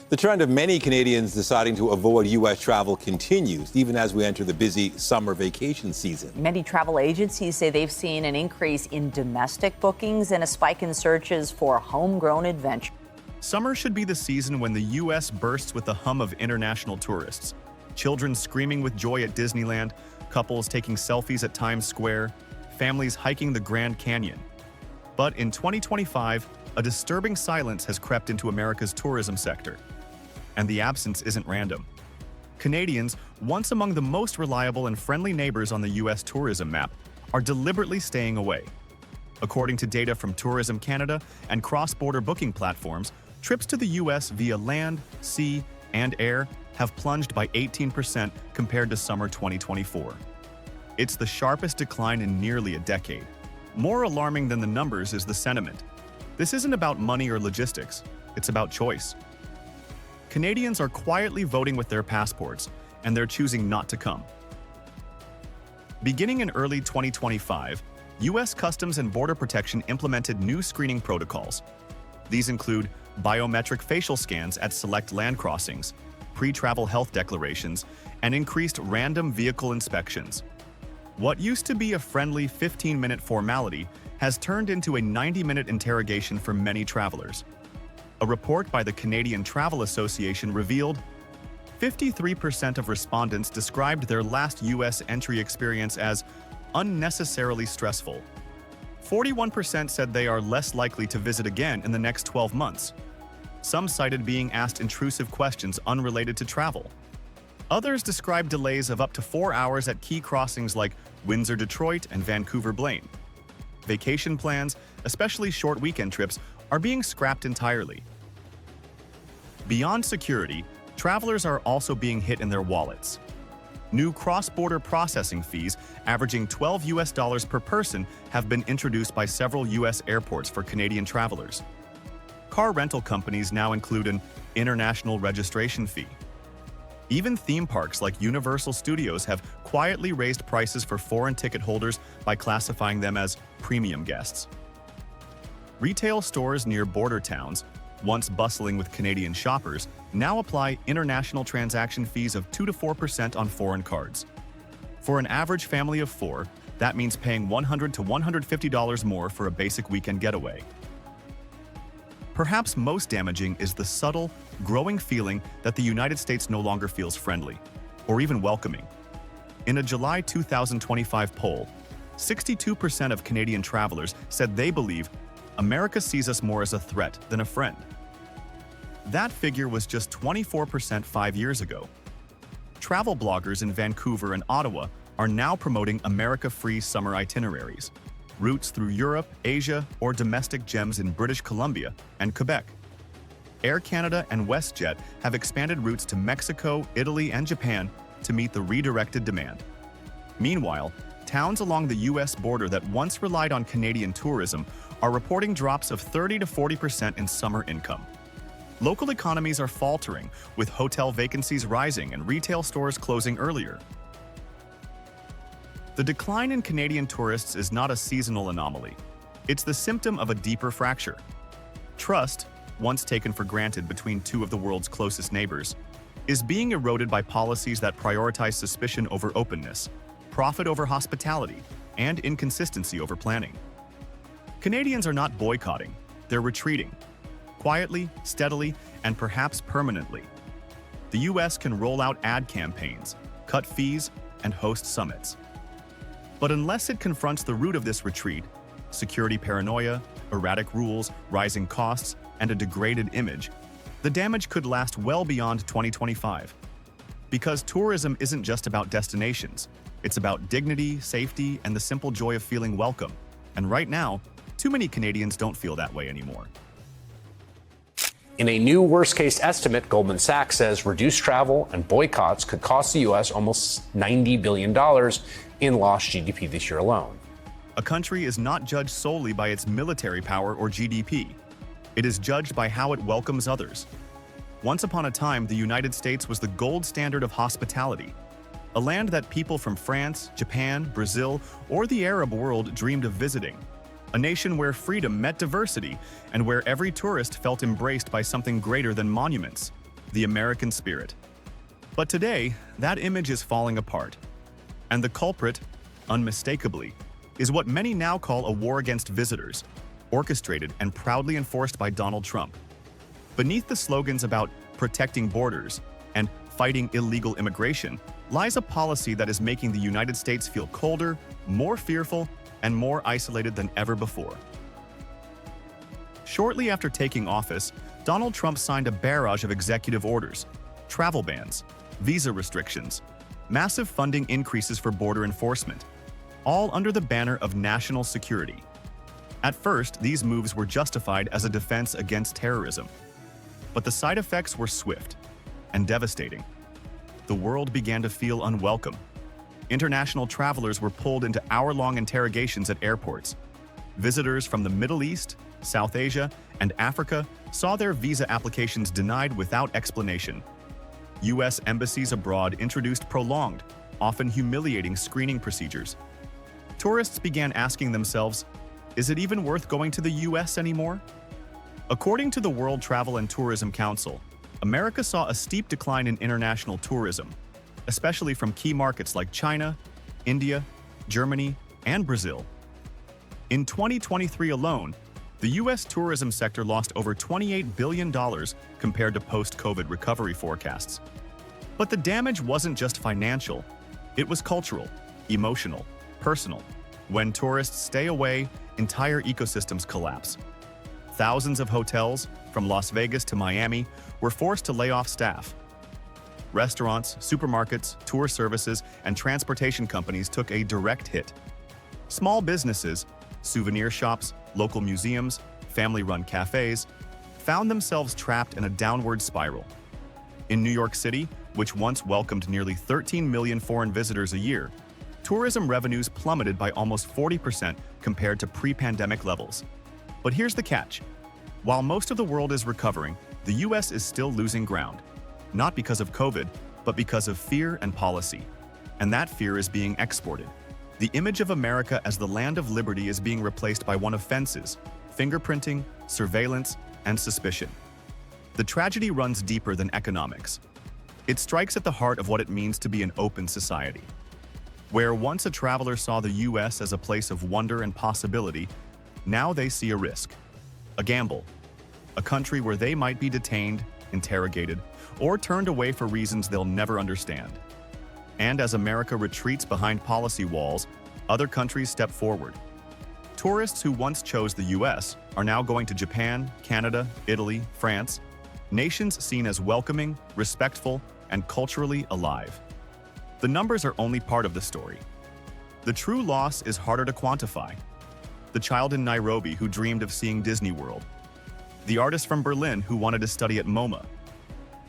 The trend of many Canadians deciding to avoid U.S. travel continues, even as we enter the busy summer vacation season. Many travel agencies say they've seen an increase in domestic bookings and a spike in searches for homegrown adventure. Summer should be the season when the U.S. bursts with the hum of international tourists. Children screaming with joy at Disneyland, couples taking selfies at Times Square, families hiking the Grand Canyon. But in 2025, a disturbing silence has crept into America's tourism sector. And the absence isn't random. Canadians, once among the most reliable and friendly neighbors on the U.S. tourism map, are deliberately staying away. According to data from Tourism Canada and cross-border booking platforms, trips to the U.S. via land, sea, and air have plunged by 18% compared to summer 2024. It's the sharpest decline in nearly a decade. More alarming than the numbers is the sentiment. This isn't about money or logistics, it's about choice. Canadians are quietly voting with their passports, and they're choosing not to come. Beginning in early 2025, U.S. Customs and Border Protection implemented new screening protocols. These include biometric facial scans at select land crossings, pre-travel health declarations, and increased random vehicle inspections. What used to be a friendly 15-minute formality has turned into a 90-minute interrogation for many travelers. A report by the Canadian Travel Association revealed 53% of respondents described their last U.S. entry experience as unnecessarily stressful. 41% said they are less likely to visit again in the next 12 months. Some cited being asked intrusive questions unrelated to travel. Others described delays of up to 4 hours at key crossings like Windsor-Detroit and Vancouver-Blaine. Vacation plans, especially short weekend trips, are being scrapped entirely. Beyond security, travelers are also being hit in their wallets. New cross-border processing fees, averaging $12 per person, have been introduced by several U.S. airports for Canadian travelers. Car rental companies now include an international registration fee. Even theme parks like Universal Studios have quietly raised prices for foreign ticket holders by classifying them as premium guests. Retail stores near border towns, once bustling with Canadian shoppers, now apply international transaction fees of 2 to 4% on foreign cards. For an average family of 4, that means paying $100 to $150 more for a basic weekend getaway. Perhaps most damaging is the subtle, growing feeling that the United States no longer feels friendly, or even welcoming. In a July 2025 poll, 62% of Canadian travelers said they believe America sees us more as a threat than a friend. That figure was just 24% 5 years ago. Travel bloggers in Vancouver and Ottawa are now promoting America-free summer itineraries, routes through Europe, Asia, or domestic gems in British Columbia and Quebec. Air Canada and WestJet have expanded routes to Mexico, Italy, and Japan to meet the redirected demand. Meanwhile, towns along the U.S. border that once relied on Canadian tourism are reporting drops of 30 to 40% in summer income. Local economies are faltering, with hotel vacancies rising and retail stores closing earlier. The decline in Canadian tourists is not a seasonal anomaly. It's the symptom of a deeper fracture. Trust, once taken for granted between two of the world's closest neighbors, is being eroded by policies that prioritize suspicion over openness, profit over hospitality, and inconsistency over planning. Canadians are not boycotting, they're retreating. Quietly, steadily, and perhaps permanently. The U.S. can roll out ad campaigns, cut fees, and host summits. But unless it confronts the root of this retreat, security paranoia, erratic rules, rising costs, and a degraded image, the damage could last well beyond 2025. Because tourism isn't just about destinations, it's about dignity, safety, and the simple joy of feeling welcome. And right now, too many Canadians don't feel that way anymore. In a new worst-case estimate, Goldman Sachs says reduced travel and boycotts could cost the U.S. almost $90 billion in lost GDP this year alone. A country is not judged solely by its military power or GDP. It is judged by how it welcomes others. Once upon a time, the United States was the gold standard of hospitality, a land that people from France, Japan, Brazil, or the Arab world dreamed of visiting. A nation where freedom met diversity and where every tourist felt embraced by something greater than monuments. the American spirit. But today, that image is falling apart. And the culprit, unmistakably, is what many now call a war against visitors, orchestrated and proudly enforced by Donald Trump. Beneath the slogans about protecting borders and fighting illegal immigration lies a policy that is making the United States feel colder, more fearful, and more isolated than ever before. Shortly after taking office, Donald Trump signed a barrage of executive orders, travel bans, visa restrictions, massive funding increases for border enforcement, all under the banner of national security. At first, these moves were justified as a defense against terrorism. But the side effects were swift and devastating. The world began to feel unwelcome. International travelers were pulled into hour-long interrogations at airports. Visitors from the Middle East, South Asia, and Africa saw their visa applications denied without explanation. U.S. embassies abroad introduced prolonged, often humiliating screening procedures. Tourists began asking themselves, is it even worth going to the U.S. anymore? According to the World Travel and Tourism Council, America saw a steep decline in international tourism, especially from key markets like China, India, Germany, and Brazil. In 2023 alone, the U.S. tourism sector lost over $28 billion compared to post-COVID recovery forecasts. But the damage wasn't just financial, it was cultural, emotional, personal. When tourists stay away, entire ecosystems collapse. Thousands of hotels, from Las Vegas to Miami, were forced to lay off staff. Restaurants, supermarkets, tour services, and transportation companies took a direct hit. Small businesses, souvenir shops, local museums, family-run cafes, found themselves trapped in a downward spiral. In New York City, which once welcomed nearly 13 million foreign visitors a year, tourism revenues plummeted by almost 40% compared to pre-pandemic levels. But here's the catch. While most of the world is recovering, the U.S. is still losing ground. Not because of COVID, but because of fear and policy. And that fear is being exported. The image of America as the land of liberty is being replaced by one of fences, fingerprinting, surveillance, and suspicion. The tragedy runs deeper than economics. It strikes at the heart of what it means to be an open society. Where once a traveler saw the U.S. as a place of wonder and possibility, now they see a risk, a gamble, a country where they might be detained, interrogated, or turned away for reasons they'll never understand. And as America retreats behind policy walls, other countries step forward. Tourists who once chose the U.S. are now going to Japan, Canada, Italy, France, nations seen as welcoming, respectful, and culturally alive. The numbers are only part of the story. The true loss is harder to quantify. The child in Nairobi who dreamed of seeing Disney World. The artist from Berlin who wanted to study at MoMA.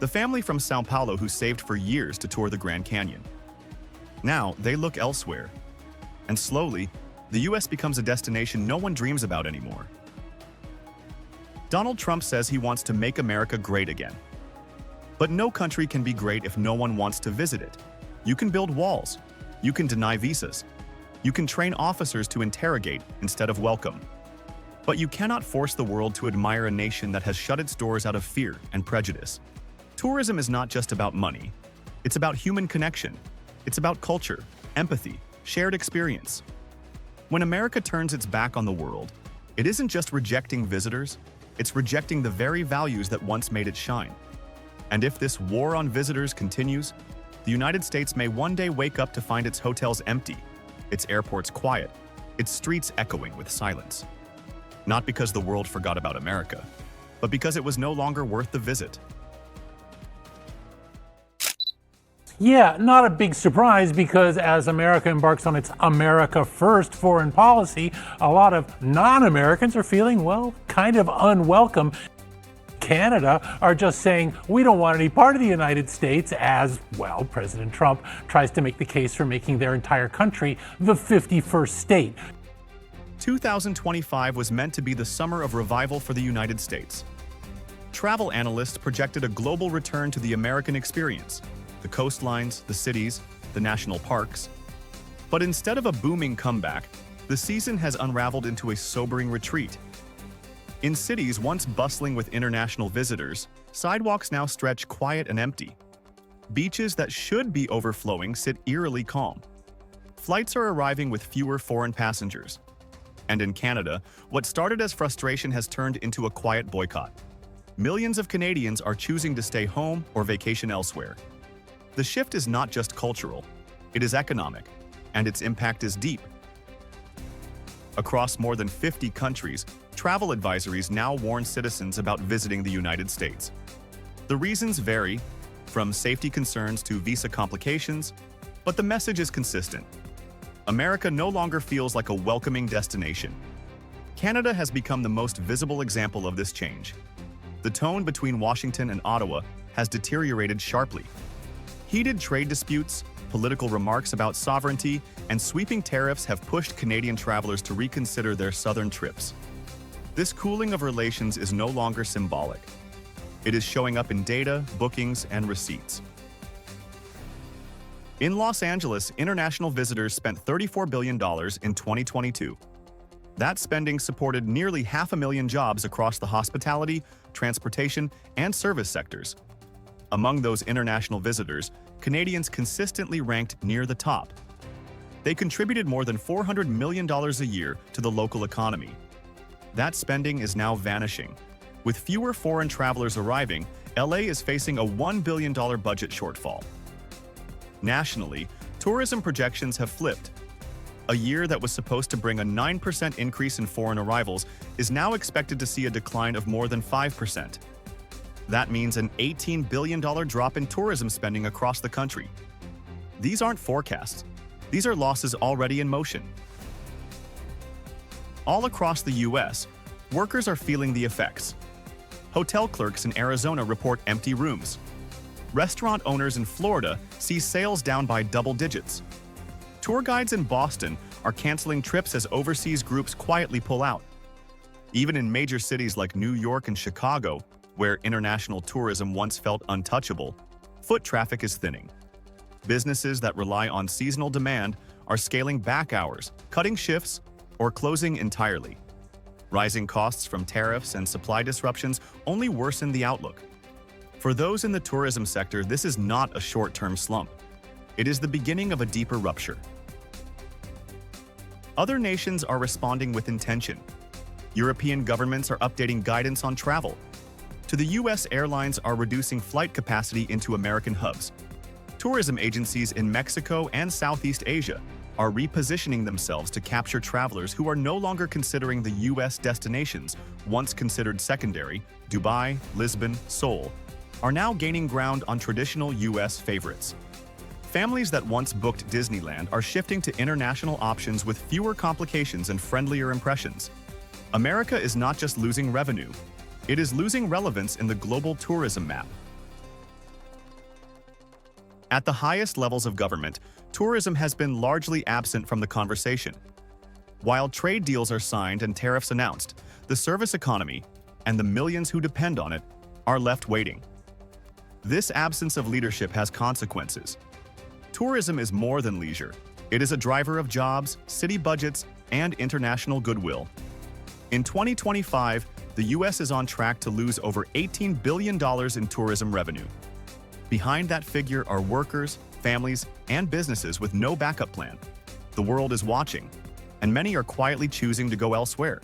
The family from Sao Paulo who saved for years to tour the Grand Canyon. Now, they look elsewhere. And slowly, the U.S. becomes a destination no one dreams about anymore. Donald Trump says he wants to make America great again. But no country can be great if no one wants to visit it. You can build walls. You can deny visas. You can train officers to interrogate instead of welcome. But you cannot force the world to admire a nation that has shut its doors out of fear and prejudice. Tourism is not just about money. It's about human connection. It's about culture, empathy, shared experience. When America turns its back on the world, it isn't just rejecting visitors, it's rejecting the very values that once made it shine. And if this war on visitors continues, the United States may one day wake up to find its hotels empty, its airports quiet, its streets echoing with silence. Not because the world forgot about America, but because it was no longer worth the visit. Yeah, not a big surprise because as America embarks on its America First foreign policy, a lot of non-Americans are feeling, well, kind of unwelcome. Canada are just saying, we don't want any part of the United States as, well, President Trump tries to make the case for making their entire country the 51st state. 2025 was meant to be the summer of revival for the United States. Travel analysts projected a global return to the American experience, the coastlines, the cities, the national parks. But instead of a booming comeback, the season has unraveled into a sobering retreat. In cities once bustling with international visitors, sidewalks now stretch quiet and empty. Beaches that should be overflowing sit eerily calm. Flights are arriving with fewer foreign passengers. And in Canada, what started as frustration has turned into a quiet boycott. Millions of Canadians are choosing to stay home or vacation elsewhere. The shift is not just cultural, it is economic, and its impact is deep. Across more than 50 countries, travel advisories now warn citizens about visiting the United States. The reasons vary, from safety concerns to visa complications, but the message is consistent. America no longer feels like a welcoming destination. Canada has become the most visible example of this change. The tone between Washington and Ottawa has deteriorated sharply. Heated trade disputes, political remarks about sovereignty, and sweeping tariffs have pushed Canadian travelers to reconsider their southern trips. This cooling of relations is no longer symbolic. It is showing up in data, bookings, and receipts. In Los Angeles, international visitors spent $34 billion in 2022. That spending supported nearly 500,000 jobs across the hospitality, transportation, and service sectors. Among those international visitors, Canadians consistently ranked near the top. They contributed more than $400 million a year to the local economy. That spending is now vanishing. With fewer foreign travelers arriving, LA is facing a $1 billion budget shortfall. Nationally, tourism projections have flipped. A year that was supposed to bring a 9% increase in foreign arrivals is now expected to see a decline of more than 5%. That means an $18 billion drop in tourism spending across the country. These aren't forecasts. These are losses already in motion. All across the U.S., workers are feeling the effects. Hotel clerks in Arizona report empty rooms. Restaurant owners in Florida see sales down by double digits. Tour guides in Boston are canceling trips as overseas groups quietly pull out. Even in major cities like New York and Chicago, where international tourism once felt untouchable, foot traffic is thinning. Businesses that rely on seasonal demand are scaling back hours, cutting shifts, or closing entirely. Rising costs from tariffs and supply disruptions only worsen the outlook. For those in the tourism sector, this is not a short-term slump. It is the beginning of a deeper rupture. Other nations are responding with intention. European governments are updating guidance on travel. To the U.S., airlines are reducing flight capacity into American hubs. Tourism agencies in Mexico and Southeast Asia are repositioning themselves to capture travelers who are no longer considering the U.S. destinations once considered secondary. Dubai, Lisbon, Seoul are now gaining ground on traditional U.S. favorites. Families that once booked Disneyland are shifting to international options with fewer complications and friendlier impressions. America is not just losing revenue, it is losing relevance in the global tourism map. At the highest levels of government, tourism has been largely absent from the conversation. While trade deals are signed and tariffs announced, the service economy, and the millions who depend on it, are left waiting. This absence of leadership has consequences. Tourism is more than leisure. It is a driver of jobs, city budgets, and international goodwill. In 2025, the U.S. is on track to lose over $18 billion in tourism revenue. Behind that figure are workers, families, and businesses with no backup plan. The world is watching, and many are quietly choosing to go elsewhere.